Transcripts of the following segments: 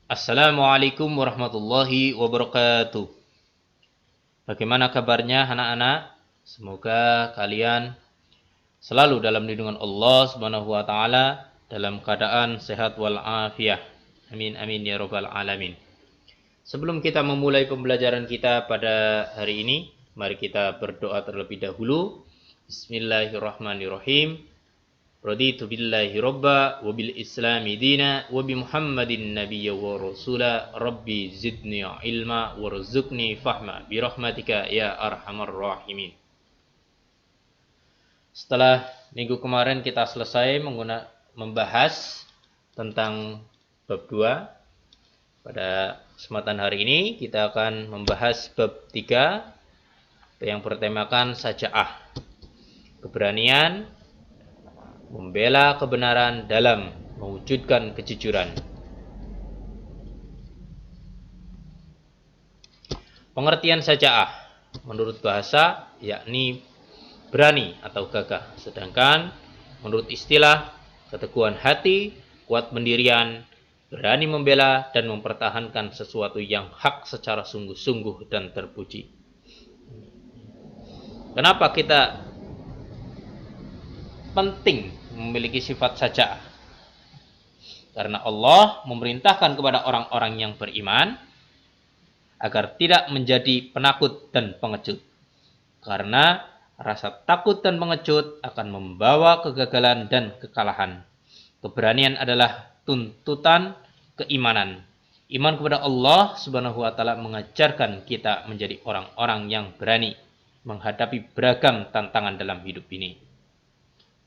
Assalamualaikum warahmatullahi wabarakatuh. Bagaimana kabarnya anak-anak? Semoga kalian selalu dalam lindungan Allah Subhanahu wa taala dalam keadaan sehat wal afiyah. Amin amin ya rabbal alamin. Sebelum kita memulai pembelajaran kita pada hari ini, mari kita berdoa terlebih dahulu. Bismillahirrahmanirrahim. Raditu billahi robba wa bil islami dina wa bi muhammadin nabiyya wa rasula rabbi zidni ilma warzuqni fahma bi rahmatika ya arhamar rahimin. Setelah minggu kemarin kita selesai membahas tentang bab 2, pada kesempatan hari ini kita akan membahas bab 3 yang bertemakan saja'ah, keberanian membela kebenaran dalam mewujudkan kejujuran. Pengertian saja'ah menurut bahasa yakni berani atau gagah, sedangkan menurut istilah keteguhan hati, kuat pendirian, berani membela dan mempertahankan sesuatu yang hak secara sungguh-sungguh dan terpuji. Kenapa kita penting memiliki sifat saja'ah? Karena Allah memerintahkan kepada orang-orang yang beriman agar tidak menjadi penakut dan pengecut. Karena rasa takut dan pengecut akan membawa kegagalan dan kekalahan. Keberanian adalah tuntutan keimanan. Iman kepada Allah Subhanahu wa taala mengajarkan kita menjadi orang-orang yang berani menghadapi beragam tantangan dalam hidup ini.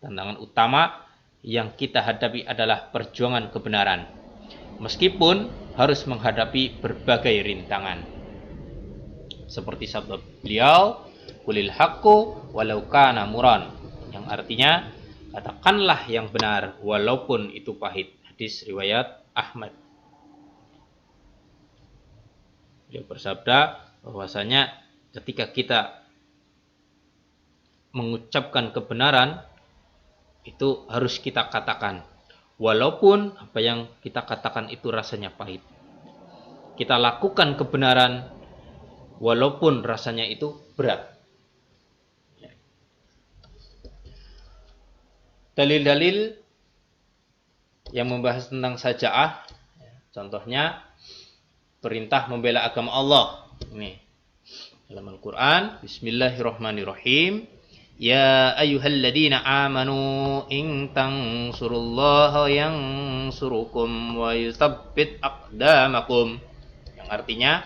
Tantangan utama yang kita hadapi adalah perjuangan kebenaran, meskipun harus menghadapi berbagai rintangan. Seperti sabda beliau, "Qulil haqqu walau kana muran," yang artinya, katakanlah yang benar walaupun itu pahit. Hadis riwayat Ahmad. Beliau bersabda bahwasanya ketika kita mengucapkan kebenaran, itu harus kita katakan, walaupun apa yang kita katakan itu rasanya pahit. Kita lakukan kebenaran walaupun rasanya itu berat. Dalil-dalil yang membahas tentang saja'ah, contohnya perintah membela agama Allah. Ini dalam Al-Quran, Bismillahirrahmanirrahim. Ya ayyuhalladzina amanu in tansurullaha yansurukum wa yutsabbit aqdamakum. Yang artinya,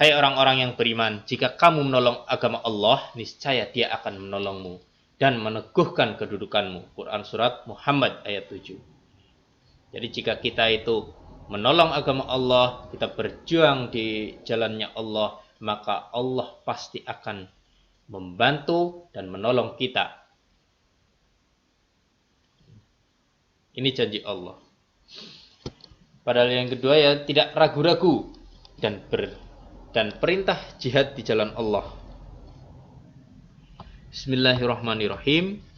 hai orang-orang yang beriman, jika kamu menolong agama Allah, niscaya Dia akan menolongmu dan meneguhkan kedudukanmu. Quran surat Muhammad ayat 7. Jadi jika kita itu menolong agama Allah, kita berjuang di jalannya Allah, maka Allah pasti akan membantu dan menolong kita. Ini janji Allah. Padahal yang kedua ya tidak ragu-ragu dan perintah jihad di jalan Allah. Bismillahirrahmanirrahim.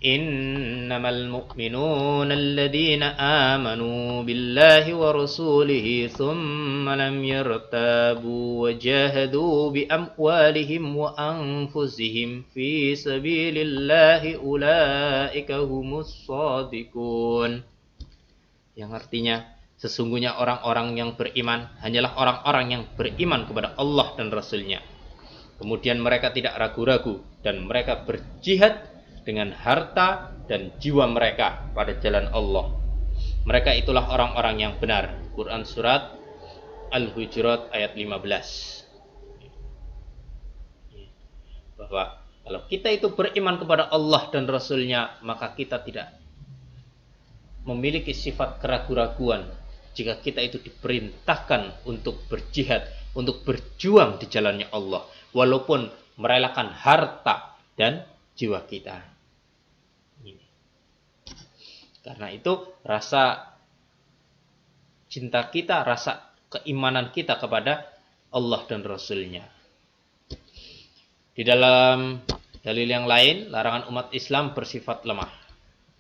Innamal mu'minuna alladhina amanu billahi wa rasulihi thumma lam yartabu wa jahadu bi amwalihim wa anfusihim fi sabilillahi ulaika humus shadiqun. Yang artinya, sesungguhnya orang-orang yang beriman hanyalah orang-orang yang beriman kepada Allah dan Rasul-Nya. Kemudian mereka tidak ragu-ragu dan mereka berjihad dengan harta dan jiwa mereka pada jalan Allah. Mereka itulah orang-orang yang benar. Quran surat Al-Hujurat ayat 15. Bahwa kalau kita itu beriman kepada Allah dan Rasul-Nya, maka kita tidak memiliki sifat keraguan-raguan jika kita itu diperintahkan untuk berjihad, untuk berjuang di jalannya Allah, walaupun merelakan harta dan jiwa kita. Karena itu rasa cinta kita, rasa keimanan kita kepada Allah dan Rasul-Nya. Di dalam dalil yang lain, larangan umat Islam bersifat lemah.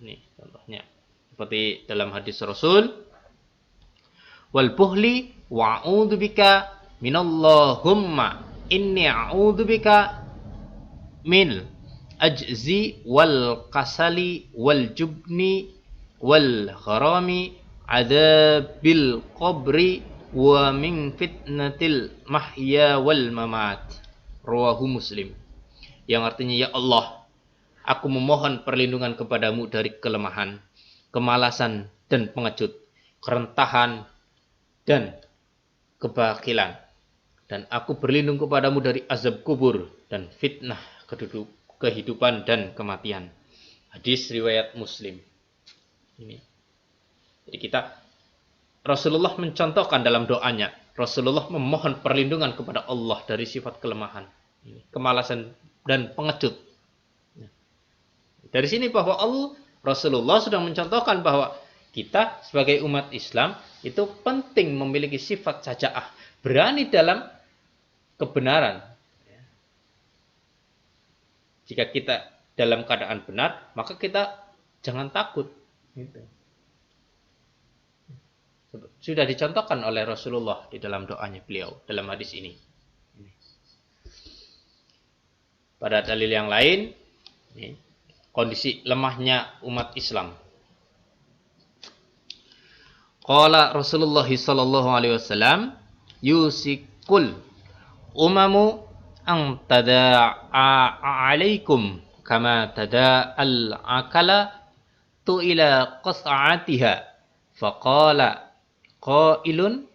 Ini contohnya. Seperti dalam hadis Rasul, wal buhli wa a'udzubika minallahumma inni a'udzubika min ajzi wal kasali wal jubni wal gharami adabil qabri wa min fitnatil mahya wal mamat. Rawahu Muslim. Yang artinya, ya Allah, aku memohon perlindungan kepadamu dari kelemahan, kemalasan dan pengecut, kerentahan dan kebakilan. Dan aku berlindung kepadamu dari azab kubur dan fitnah kehidupan dan kematian. Hadis riwayat Muslim. Ini. Jadi Rasulullah mencontohkan dalam doanya, Rasulullah memohon perlindungan kepada Allah dari sifat kelemahan, kemalasan dan pengecut. Dari sini bahwa Rasulullah sudah mencontohkan bahwa kita sebagai umat Islam itu penting memiliki sifat syaja'ah, berani dalam kebenaran. Jika kita dalam keadaan benar, maka kita jangan takut. Sudah dicontohkan oleh Rasulullah di dalam doanya beliau dalam hadis ini. Pada dalil yang lain, kondisi lemahnya umat Islam. Qala Rasulullah sallallahu alaihi wasallam, yusikul umamu an tada'a alaikum kama tada'al akala tu ila qas'atiha. Faqala qailun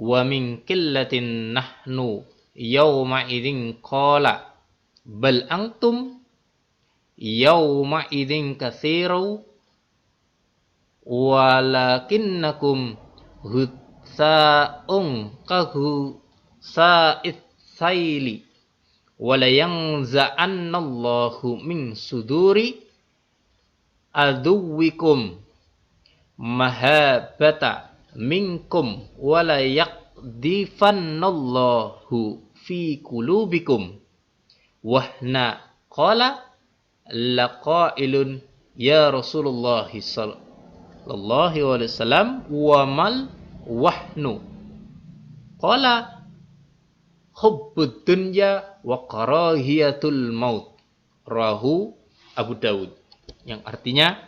wa min qillatin nahnu yawma idzin qala bal antum yawma idzin katsiru walakinnakum hutsa'un kahu sa'id saili wala yanza'annallahu min suduri aduwikum mahabata minkum wala yaqdifannallahu fi qulubikum wahna. Qala laqailun ya Rasulullah sallallahu alaihi wasallam wa mal wahnu. Qala hubbud dunya wa karahiyatul maut. Rawahu Abu Dawud. Yang artinya,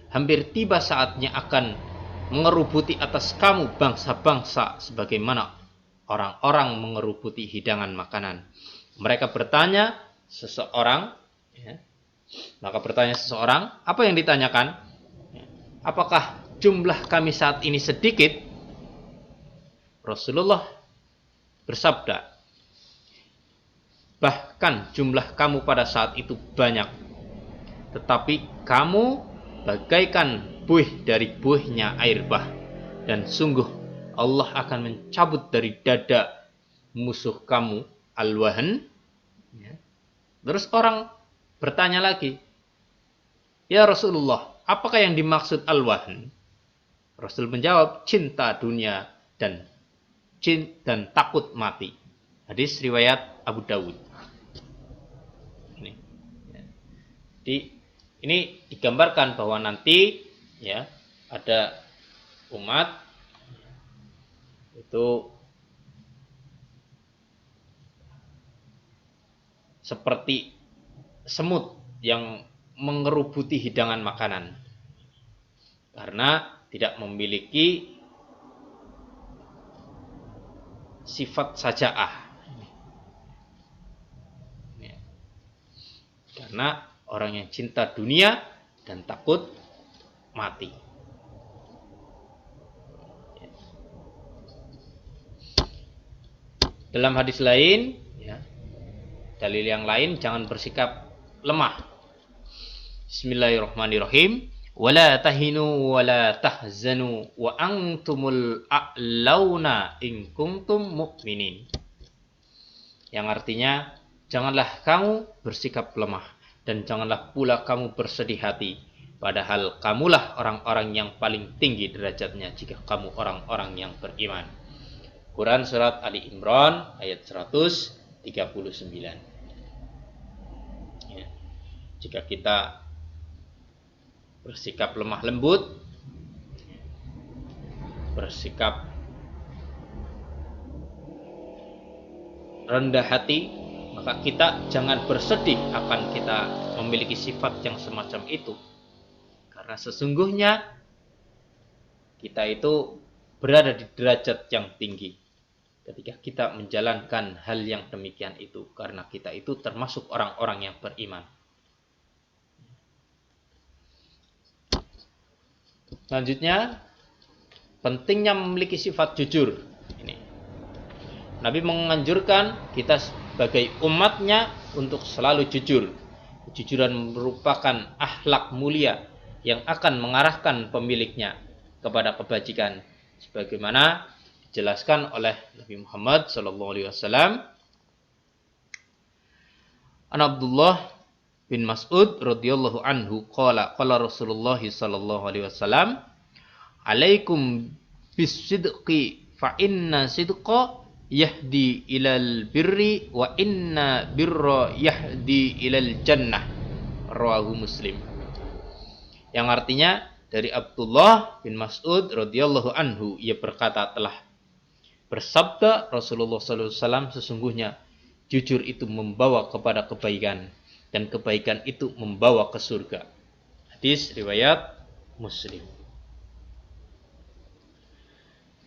hampir tiba saatnya akan mengerubuti atas kamu bangsa-bangsa sebagaimana orang-orang mengerubuti hidangan makanan. Mereka bertanya seseorang, apa yang ditanyakan? Apakah jumlah kami saat ini sedikit? Rasulullah bersabda, bahkan jumlah kamu pada saat itu banyak, tetapi kamu bagaikan buih dari buihnya air bah, dan sungguh Allah akan mencabut dari dada musuh kamu al-wahan. Terus orang bertanya lagi, ya Rasulullah, apakah yang dimaksud al-wahan? Rasul menjawab, cinta dunia dan takut mati. Hadis riwayat Abu Dawud. Ini digambarkan bahwa nanti ada umat itu seperti semut yang mengerubuti hidangan makanan karena tidak memiliki sifat syaja'ah. Karena orang yang cinta dunia dan takut mati. Dalam hadis lain, dalil yang lain, jangan bersikap lemah. Bismillahirrahmanirrahim. Wala tahinu wala tahzanu wa antumul a'launa in kuntum mu'minin. Yang artinya, janganlah kamu bersikap lemah dan janganlah pula kamu bersedih hati, padahal kamulah orang-orang yang paling tinggi derajatnya jika kamu orang-orang yang beriman. Quran surat Ali Imran ayat 139. Jika kita bersikap lemah lembut, bersikap rendah hati, maka kita jangan bersedih akan kita memiliki sifat yang semacam itu. Karena sesungguhnya kita itu berada di derajat yang tinggi ketika kita menjalankan hal yang demikian itu, karena kita itu termasuk orang-orang yang beriman. Selanjutnya, pentingnya memiliki sifat jujur. Ini Nabi menganjurkan kita sebagai umatnya untuk selalu jujur. Kejujuran merupakan akhlak mulia yang akan mengarahkan pemiliknya kepada kebajikan, sebagaimana dijelaskan oleh Nabi Muhammad SAW. An Abdullah bin Mas'ud radhiyallahu anhu qala Rasulullah sallallahu alaihi wasallam, alaikum bisidqi fa inna sidqa yahdi ilal birri wa inna birra yahdi ilal jannah. Rawahu Muslim. Yang artinya dari Abdullah bin Mas'ud radhiyallahu anhu, ia berkata, telah bersabda Rasulullah sallallahu alaihi wasallam, sesungguhnya jujur itu membawa kepada kebaikan dan kebaikan itu membawa ke surga. Hadis riwayat Muslim.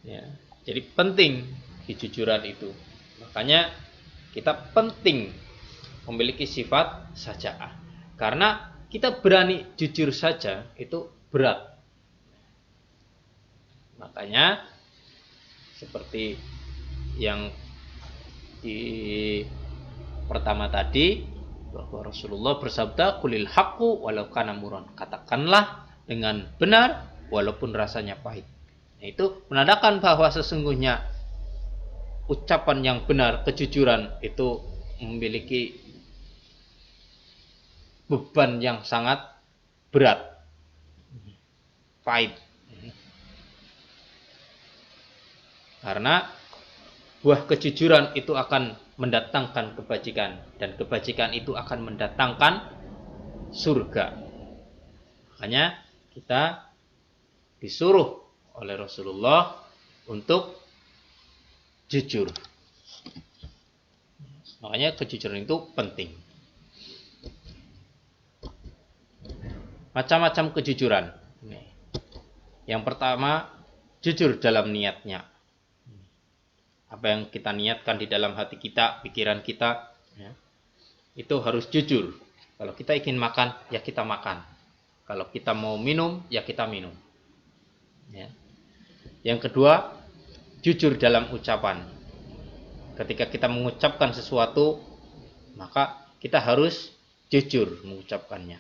Ya, jadi penting kejujuran itu. Makanya kita penting memiliki sifat saja'ah. Karena kita berani jujur saja itu berat. Makanya seperti yang di pertama tadi, bahwa Rasulullah bersabda, qulil haqqu walau kana murran, katakanlah dengan benar walaupun rasanya pahit. Nah, itu menandakan bahwa sesungguhnya ucapan yang benar, kejujuran itu memiliki beban yang sangat berat, pahit. Karena buah kejujuran itu akan mendatangkan kebajikan, dan kebajikan itu akan mendatangkan surga. Makanya kita disuruh oleh Rasulullah untuk jujur. Makanya kejujuran itu penting. Macam-macam kejujuran. Yang pertama, jujur dalam niatnya. Apa yang kita niatkan di dalam hati kita, pikiran kita, ya, itu harus jujur. Kalau kita ingin makan, ya kita makan. Kalau kita mau minum, ya kita minum. Ya. Yang kedua, jujur dalam ucapan. Ketika kita mengucapkan sesuatu, maka kita harus jujur mengucapkannya.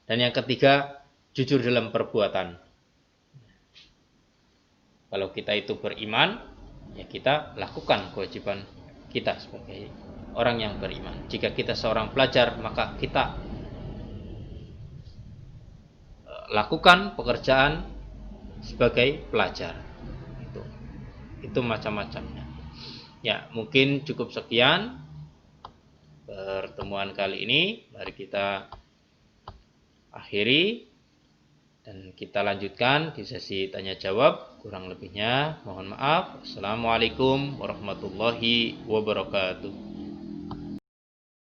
Dan yang ketiga, jujur dalam perbuatan. Kalau kita itu beriman, ya kita lakukan kewajiban kita sebagai orang yang beriman. Jika kita seorang pelajar, maka kita lakukan pekerjaan sebagai pelajar. Itu macam-macamnya. Ya, mungkin cukup sekian pertemuan kali ini. Mari kita akhiri dan kita lanjutkan di sesi tanya jawab. Kurang lebihnya mohon maaf. Assalamualaikum warahmatullahi wabarakatuh.